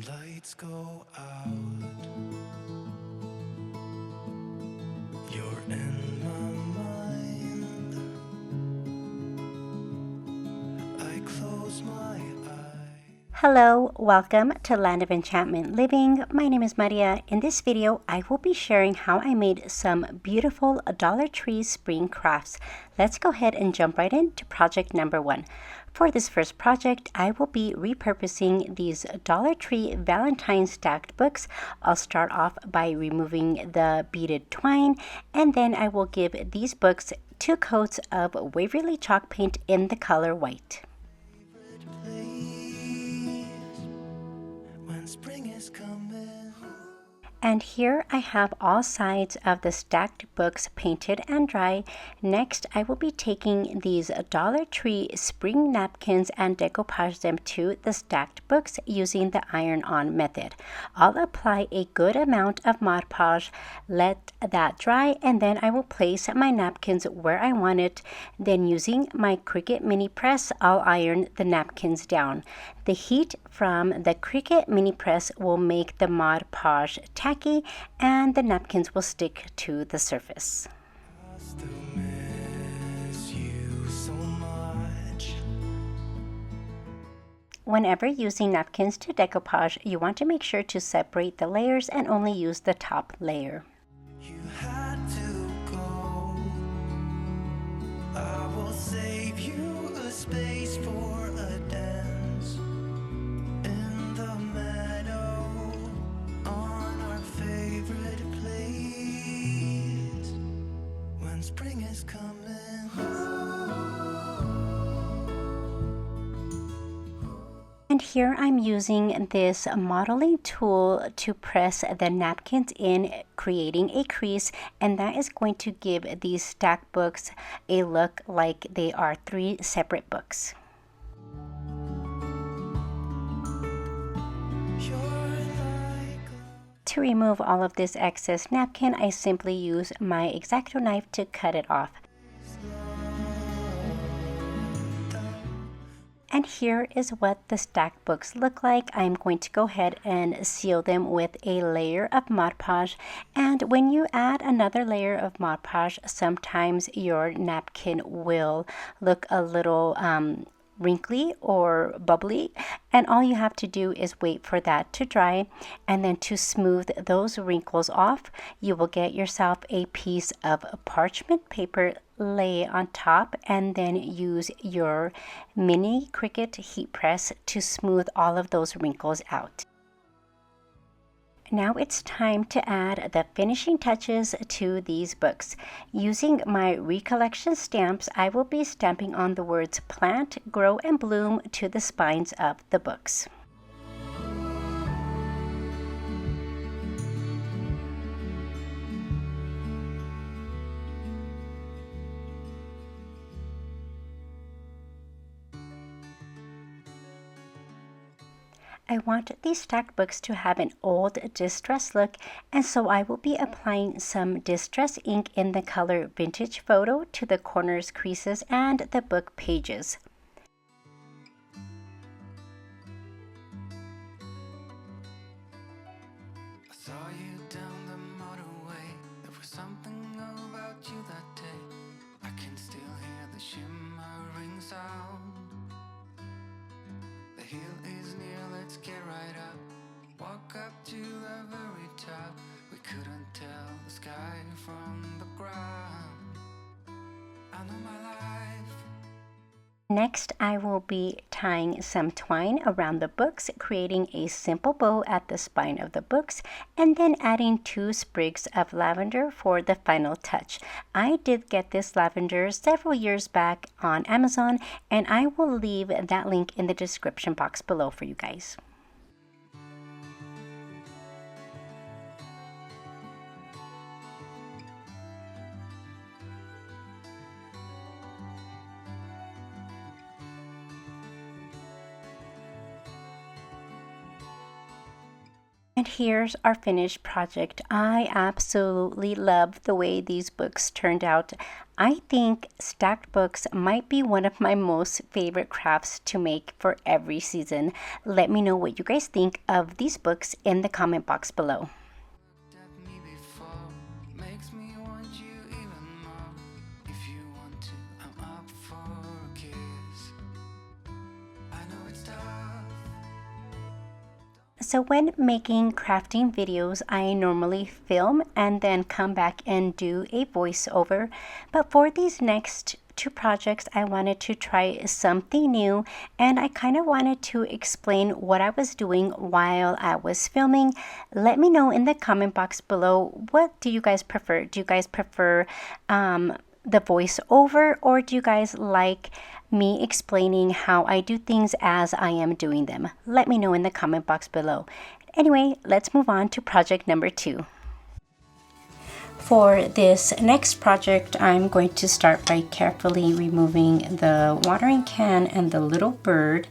lights go out, you're in my mind. I close my eyes. Hello, welcome to Land of Enchantment Living. My name is Maria. In this video, I will be sharing how I made some beautiful Dollar Tree spring crafts. Let's go ahead and jump right into project number 1. For this first project, I will be repurposing these Dollar Tree Valentine stacked books. I'll start off by removing the beaded twine, and then I will give these books 2 coats of Waverly chalk paint in the color white. When spring is coming. And here I have all sides of the stacked books painted and dry. Next, I will be taking these Dollar Tree spring napkins and decoupage them to the stacked books using the iron-on method. I'll apply a good amount of Mod Podge, let that dry, and then I will place my napkins where I want it. Then using my Cricut mini press, I'll iron the napkins down. The heat from the Cricut mini press will make the Mod Podge tacky and the napkins will stick to the surface. I still miss you so much. Whenever using napkins to decoupage, you want to make sure to separate the layers and only use the top layer. You had to go. I will save you a space for a dance in the meadow on our favorite place when spring is coming. And here I'm using this modeling tool to press the napkins in, creating a crease, and that is going to give these stacked books a look like they are 3 separate books. To remove all of this excess napkin, I simply use my X-Acto knife to cut it off. And here is what the stacked books look like. I'm going to go ahead and seal them with a layer of Mod Podge. And when you add another layer of Mod Podge, sometimes your napkin will look a little wrinkly or bubbly, and all you have to do is wait for that to dry, and then to smooth those wrinkles off, you will get yourself a piece of parchment paper, lay it on top, and then use your mini Cricut heat press to smooth all of those wrinkles out. Now it's time to add the finishing touches to these books. Using my recollection stamps, I will be stamping on the words plant, grow, and bloom to the spines of the books. I want these stacked books to have an old distress look, and so I will be applying some distress ink in the color Vintage Photo to the corners, creases, and the book pages. I saw you down the motorway. There was something about you that day. I can still hear the shimmering sound. The hill is near, let's get right up. Walk up to the very top. We couldn't tell the sky from the ground. I know my life. Next, I will be tying some twine around the books, creating a simple bow at the spine of the books, and then adding 2 sprigs of lavender for the final touch. I did get this lavender several years back on Amazon, and I will leave that link in the description box below for you guys. And here's our finished project. I absolutely love the way these books turned out. I think stacked books might be one of my most favorite crafts to make for every season. Let me know what you guys think of these books in the comment box below. At me before makes me want you even more. If you want to, I'm up for a kiss. I know it's tough. So when making crafting videos, I normally film and then come back and do a voiceover. But for these next two projects, I wanted to try something new, and I kind of wanted to explain what I was doing while I was filming. Let me know in the comment box below, what do you guys prefer? Do you guys prefer the voiceover, or do you guys like me explaining how I do things as I am doing them? Let me know in the comment box below. Anyway, let's move on to project number 2. For this next project, I'm going to start by carefully removing the watering can and the little bird,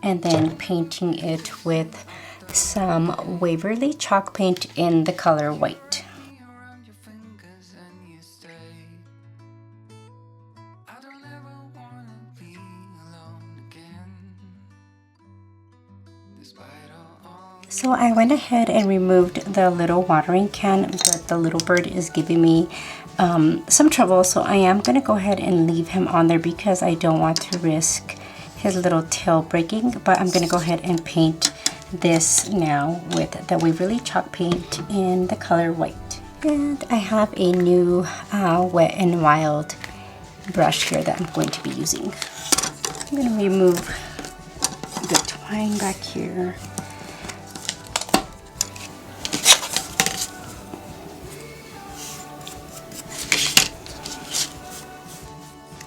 and then painting it with some Waverly chalk paint in the color white. Around your fingers and you stay. I don't ever wanna be alone again. Despite all So I went ahead and removed the little watering can, but the little bird is giving me some trouble, so I am going to go ahead and leave him on there because I don't want to risk his little tail breaking. But I'm going to go ahead and paint this now with the Waverly chalk paint in the color white. And I have a new Wet n Wild brush here that I'm going to be using. I'm going to remove the twine back here.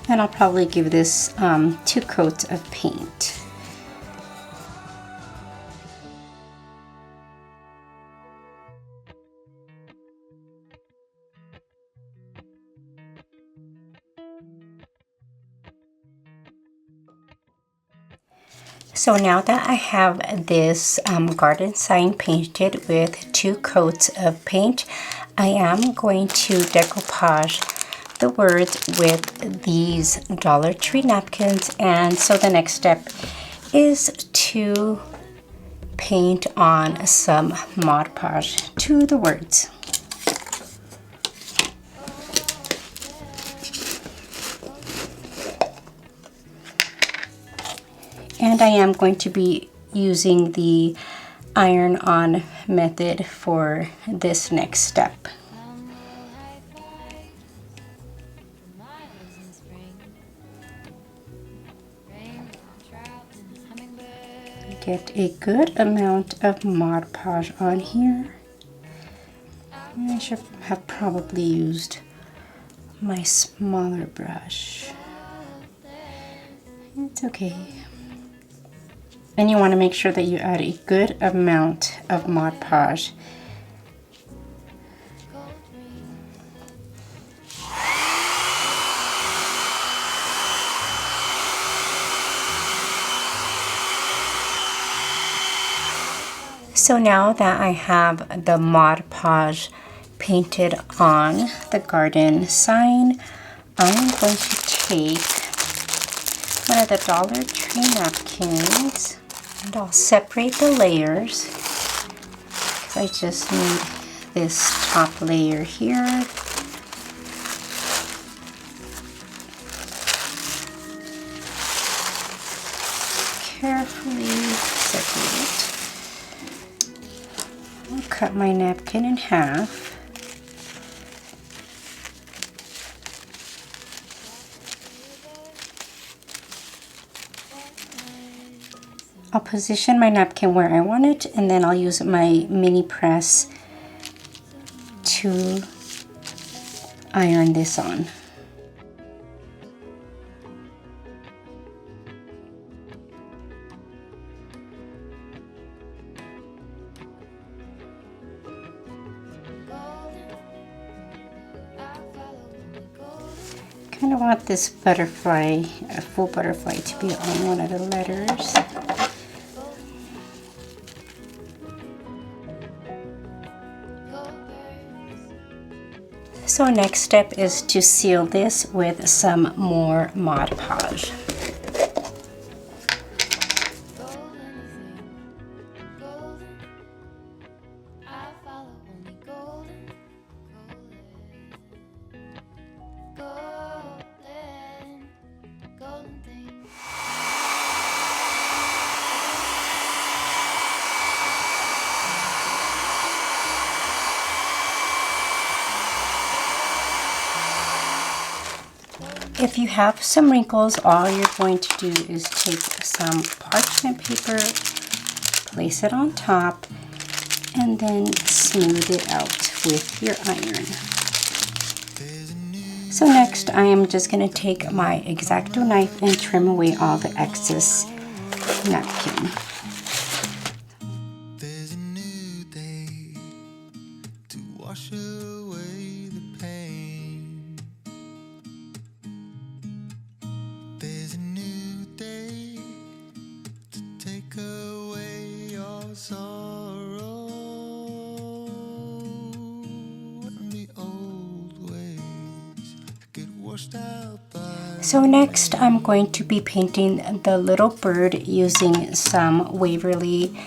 And I'll probably give this 2 coats of paint. So now that I have this garden sign painted with 2 coats of paint, I am going to decoupage the words with these Dollar Tree napkins. And so the next step is to paint on some Mod Podge to the words. And I am going to be using the iron-on method for this next step. Get a good amount of Mod Podge on here. I should have probably used my smaller brush. It's okay. And you want to make sure that you add a good amount of Mod Podge. So now that I have the Mod Podge painted on the garden sign, I'm going to take one of the Dollar Tree napkins and I'll separate the layers because I just need this top layer here. Carefully separate it. I'll cut my napkin in half. I'll position my napkin where I want it, and then I'll use my mini press to iron this on. Kind of want this butterfly, a full butterfly, to be on one of the letters. So next step is to seal this with some more Mod Podge. If you have some wrinkles, all you're going to do is take some parchment paper, place it on top, and then smooth it out with your iron. So next, I am just going to take my X-Acto knife and trim away all the excess napkin. There's a new day to wash away the pain. There's a new day to take away your sorrow and the old ways get washed out by. So next, I'm going to be painting the little bird using some Waverly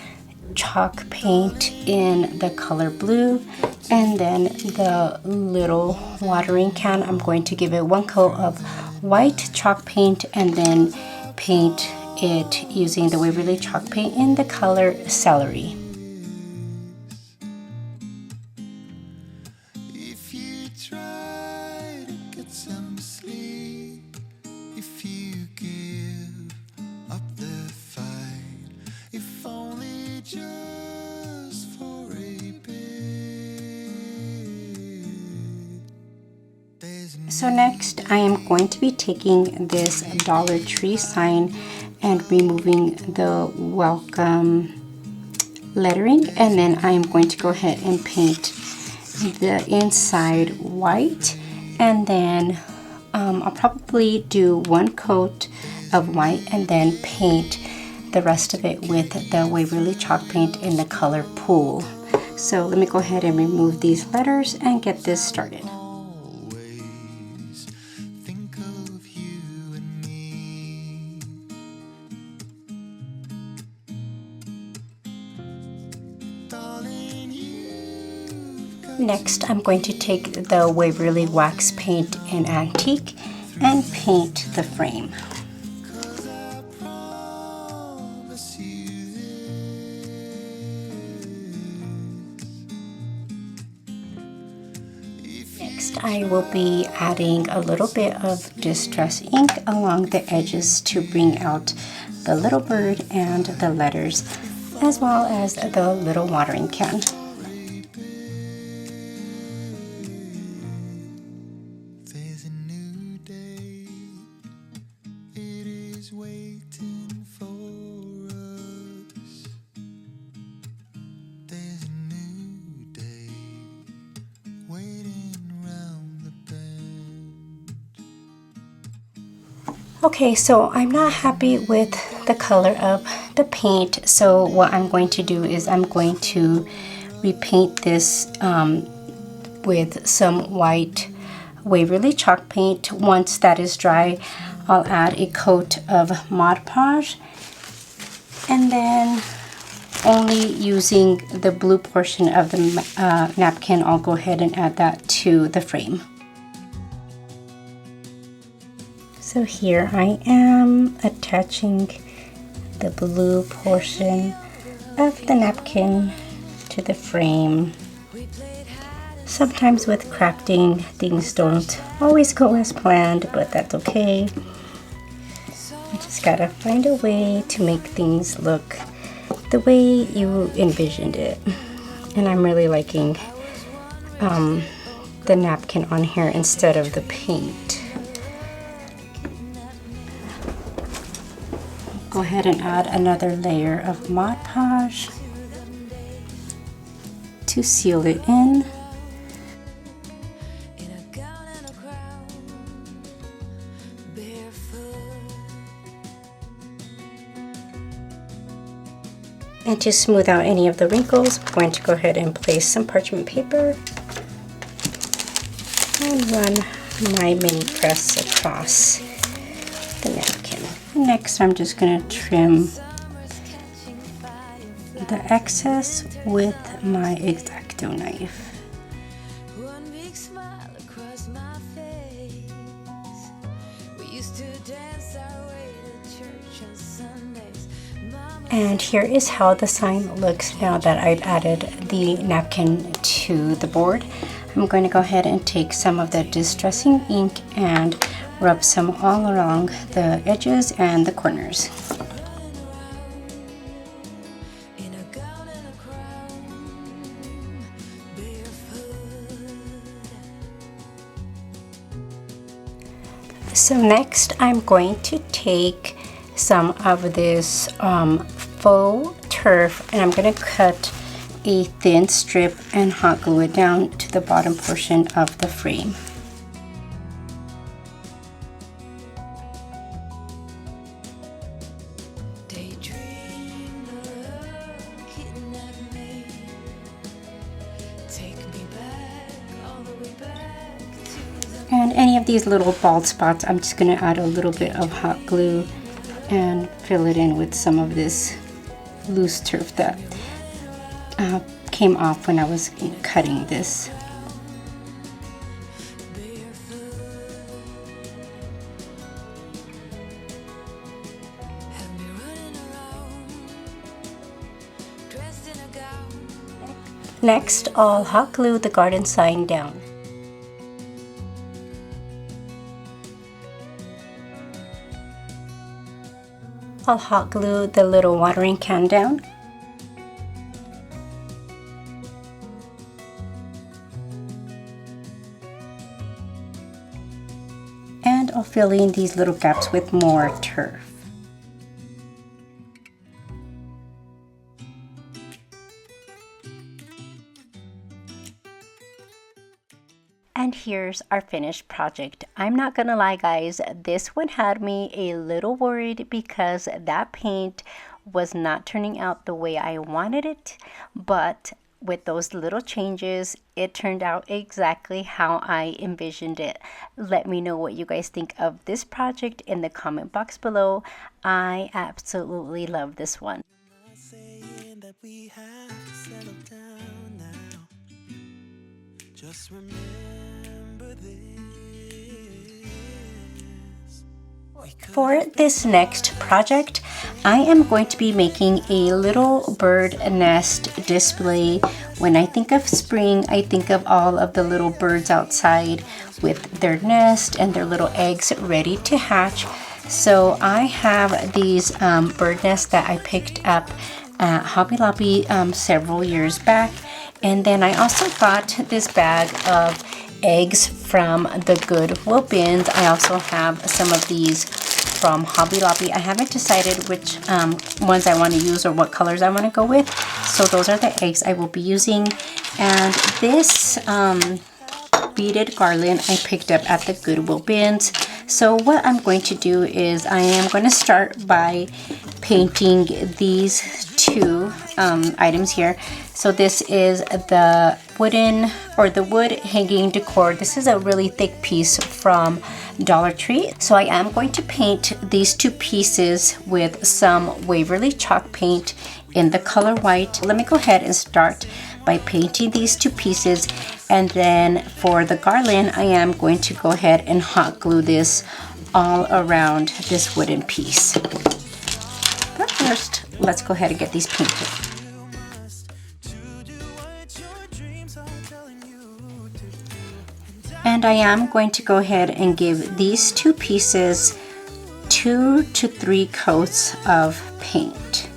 chalk paint in the color blue, and then the little watering can, I'm going to give it one coat of white chalk paint and then paint it using the Waverly chalk paint in the color celery. If you try to get some sleep, if you give up the fight, if only just for a bit. So next, I am going to be taking this Dollar Tree sign and removing the welcome lettering, and then I am going to go ahead and paint the inside white, and then I'll probably do one coat of white and then paint the rest of it with the Waverly chalk paint in the color Pool. So let me go ahead and remove these letters and get this started. Always think of you and me. Darling, you've got Next, I'm going to take the Waverly wax paint in Antique and paint the frame. 'cause I promise you this. Next, I will be adding a little bit of distress ink along the edges to bring out the little bird and the letters, as well as the little watering can. There's a new day, it is waiting for us. There's a new day, waiting round the bend. Okay, so I'm not happy with the color of the paint, so what I'm going to do is I'm going to repaint this with some white Waverly chalk paint. Once that is dry, I'll add a coat of Mod Podge, and then only using the blue portion of the napkin, I'll go ahead and add that to the frame. So here I am attaching the blue portion of the napkin to the frame. Sometimes with crafting, things don't always go as planned, but that's okay. You just gotta find a way to make things look the way you envisioned it. And I'm really liking the napkin on here instead of the paint. Go ahead and add another layer of Mod Podge to seal it in. In a gown and a crown, barefoot. And to smooth out any of the wrinkles, I'm going to go ahead and place some parchment paper. and run my mini press across the napkin. Next, I'm just going to trim the excess with my X-Acto knife. And here is how the sign looks now that I've added the napkin to the board. I'm going to go ahead and take some of the distressing ink and rub some all along the edges and the corners. So next I'm going to take some of this faux turf and I'm going to cut a thin strip and hot glue it down to the bottom portion of the frame. And any of these little bald spots, I'm just going to add a little bit of hot glue and fill it in with some of this loose turf that came off when I was cutting this. Next, I'll hot glue the garden sign down. I'll hot glue the little watering can down. And I'll fill in these little gaps with more turf. And here's our finished project. I'm not gonna lie guys, this one had me a little worried because that paint was not turning out the way I wanted it, but with those little changes, it turned out exactly how I envisioned it. Let me know what you guys think of this project in the comment box below. I absolutely love this one. Just remember For this next project, I am going to be making a little bird nest display. When I think of spring, I think of all of the little birds outside with their nest and their little eggs ready to hatch. So I have these bird nests that I picked up at Hobby Lobby several years back. And then I also got this bag of eggs from the Goodwill bins. I also have some of these from Hobby Lobby. I haven't decided which ones I want to use or what colors I want to go with. So those are the eggs I will be using. And this beaded garland I picked up at the Goodwill bins. So what I'm going to do is I am going to start by painting these two items here. So this is the wooden or the wood hanging decor. This is a really thick piece from Dollar Tree. So I am going to paint these two pieces with some Waverly chalk paint in the color white. Let me go ahead and start by painting these two pieces, and then for the garland I am going to go ahead and hot glue this all around this wooden piece. But first, let's go ahead and get these painted. And I am going to go ahead and give these two pieces 2 to 3 coats of paint.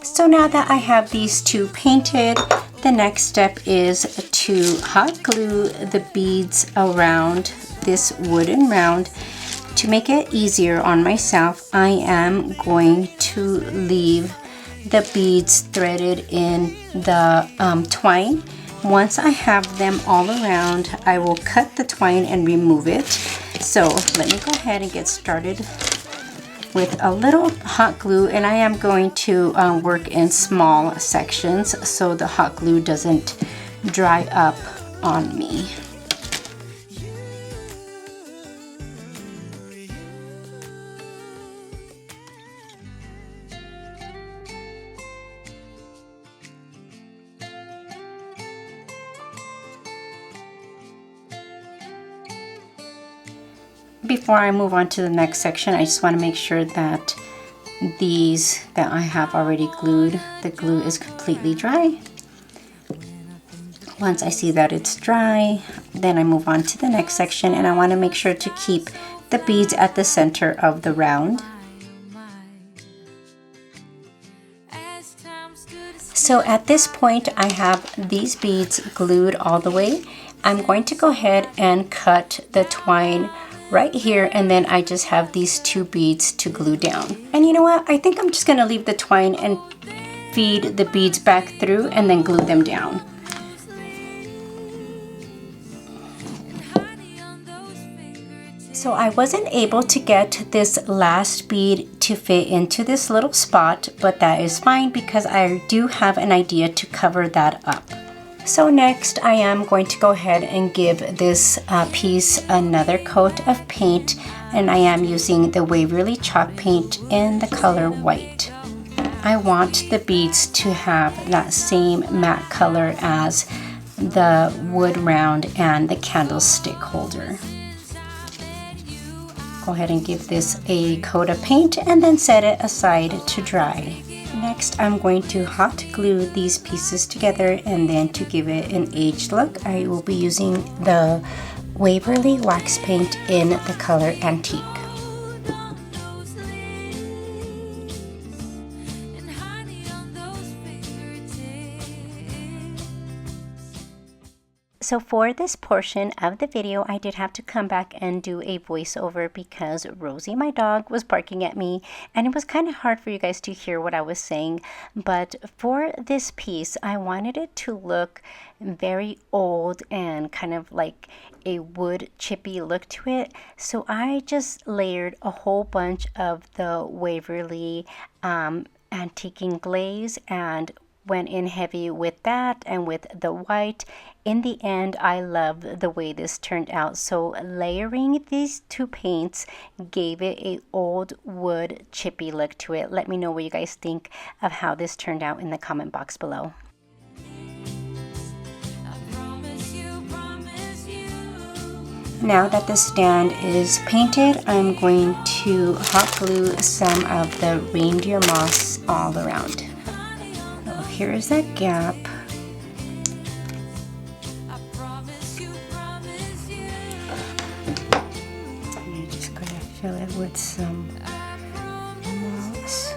So now that I have these two painted, the next step is to hot glue the beads around this wooden round. To make it easier on myself, I am going to leave the beads threaded in the twine. Once I have them all around, I will cut the twine and remove it. So let me go ahead and get started with a little hot glue, and I am going to work in small sections so the hot glue doesn't dry up on me. Before I move on to the next section, I just want to make sure that these that I have already glued, the glue is completely dry. Once I see that it's dry, then I move on to the next section, and I want to make sure to keep the beads at the center of the round. So at this point, I have these beads glued all the way. I'm going to go ahead and cut the twine right here, and then I just have these 2 beads to glue down. And you know what? I think I'm just gonna leave the twine and feed the beads back through and then glue them down. So I wasn't able to get this last bead to fit into this little spot, but that is fine because I do have an idea to cover that up. So next I am going to go ahead and give this piece another coat of paint, and I am using the Waverly chalk paint in the color white. I want the beads to have that same matte color as the wood round and the candlestick holder. Go ahead and give this a coat of paint and then set it aside to dry. Next, I'm going to hot glue these pieces together, and then to give it an aged look, I will be using the Waverly wax paint in the color Antique. So for this portion of the video, I did have to come back and do a voiceover because Rosie, my dog, was barking at me, and it was kind of hard for you guys to hear what I was saying. But for this piece, I wanted it to look very old and kind of like a wood chippy look to it. So I just layered a whole bunch of the Waverly antiquing glaze and went in heavy with that and with the white. In the end, I love the way this turned out. So layering these 2 paints gave it a old wood chippy look to it. Let me know what you guys think of how this turned out in the comment box below. Now that the stand is painted, I'm going to hot glue some of the reindeer moss all around. Here is that gap. I'm just going to fill it with some moss.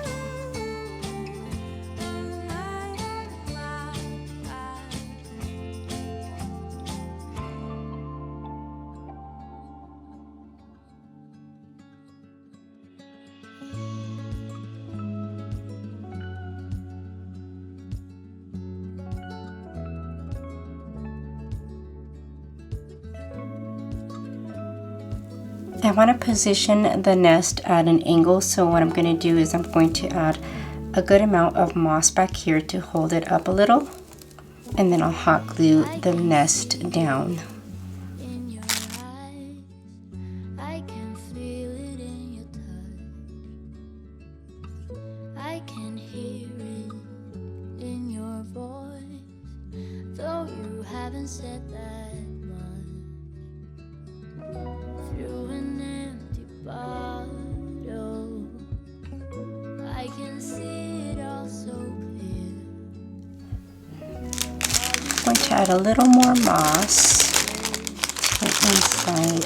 I want to position the nest at an angle, so what I'm going to do is I'm going to add a good amount of moss back here to hold it up a little, and then I'll hot glue the nest down. I'm going to add a little more moss to the inside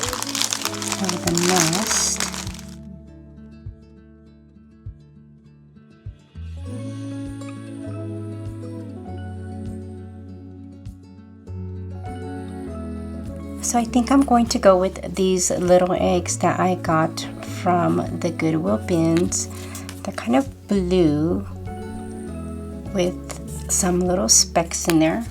of the nest. So I think I'm going to go with these little eggs that I got from the Goodwill bins. They're kind of blue with some little specks in there.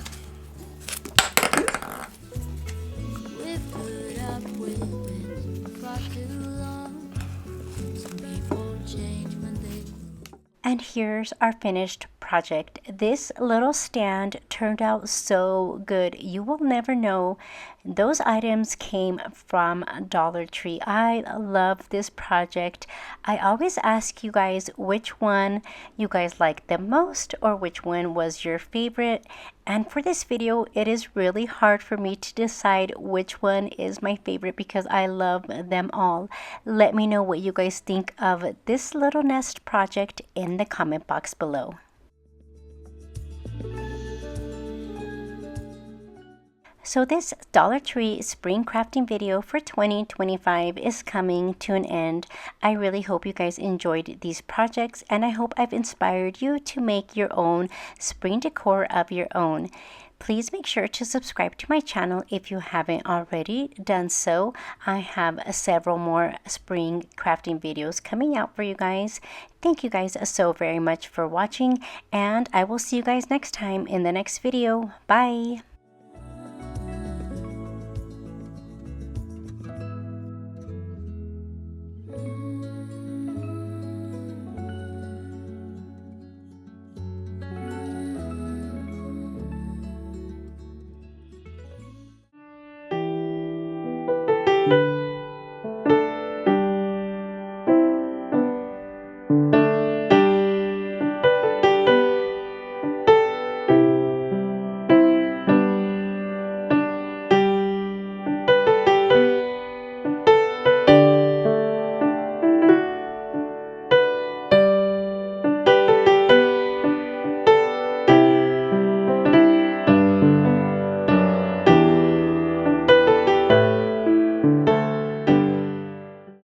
And here's our finished project. This little stand turned out so good. You will never know. Those items came from Dollar Tree. I love this project. I always ask you guys which one you guys like the most or which one was your favorite. And for this video, it is really hard for me to decide which one is my favorite because I love them all. Let me know what you guys think of this little nest project in the comment box below. So this Dollar Tree spring crafting video for 2025 is coming to an end. I really hope you guys enjoyed these projects, and I hope I've inspired you to make your own spring decor of your own. Please make sure to subscribe to my channel if you haven't already done so. I have several more spring crafting videos coming out for you guys. Thank you guys so very much for watching, and I will see you guys next time in the next video. Bye!